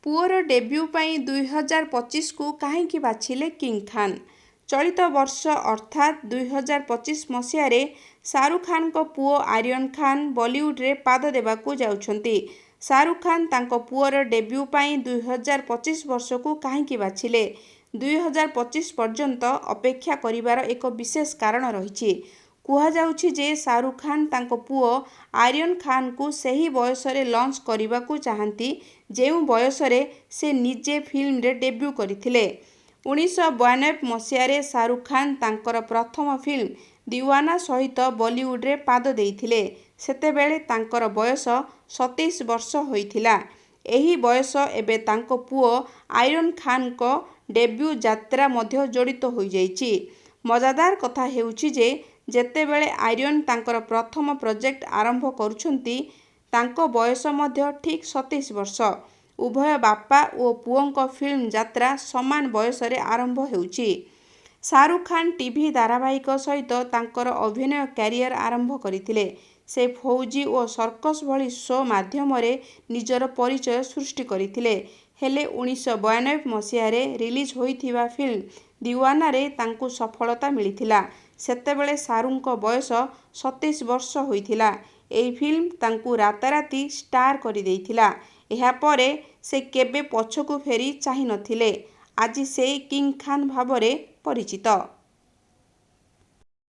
Poor debut पाई 2025 को कहीं बाछिले king Khan. चलित वर्ष अर्थात 2025 मसीह शाहरुख खान को पुओ आर्यन खान बॉलीवुड रे पाद देवाकू जाउछंती। शाहरुख खान तांको पुअर डेब्यू पाई 2025 वर्ष को कहीं बाछिले 2025 पर्यंत अपेक्षा करिवार एक विशेष कारण रही। कुहाଯାଉଛି जे शाहरुख खान तांको पुओ आर्यन खान को सही बयस रे लॉन्च करने चाहती जेउ बयस रे से निजे फिल्म रे डेब्यू करथिले। 1992 मसीह शाहरुख खान तांकर प्रथम फिल्म दीवाना सहित बॉलीवुड रे पाद देइथिले। सेतेबेले तांकर बयस 27 वर्ष होइथिला। एही बयस एबे तांको पुओ आर्यन खान को डेब्यू यात्रा मध्य जड़ित हो जाइछि। मजादार कथा हेउछि जे जेतेबेले आर्यन तांकर प्रथम प्रोजेक्ट आरंभ करुछंती तांको बयस मध्य ठीक 27 वर्ष। उभय बापा और पुओंको फिल्म यात्रा समान बयस रे आरंभ हेउछि। शाहरुख खान टीवी धारावाहिक सहित तांकर अभिनय कैरियर आरंभ करथिले। से फौजी और सर्कस भली शो माध्यम रे निजर परिचय सृष्टि करथिले। हेले 1992 मसीह रिलीज होइथिबा फिल्म दीवाना रे तांकु सफलता मिलिथिला। सेतेबेले शाहरुख बयस 27 वर्ष होइथिला। एही फिल्म तांकु राताराती स्टार करि देइथिला। एहा परे से केबे पछकु फेरी चाहि नथिले। आज से किंग खान भावरे परिचित।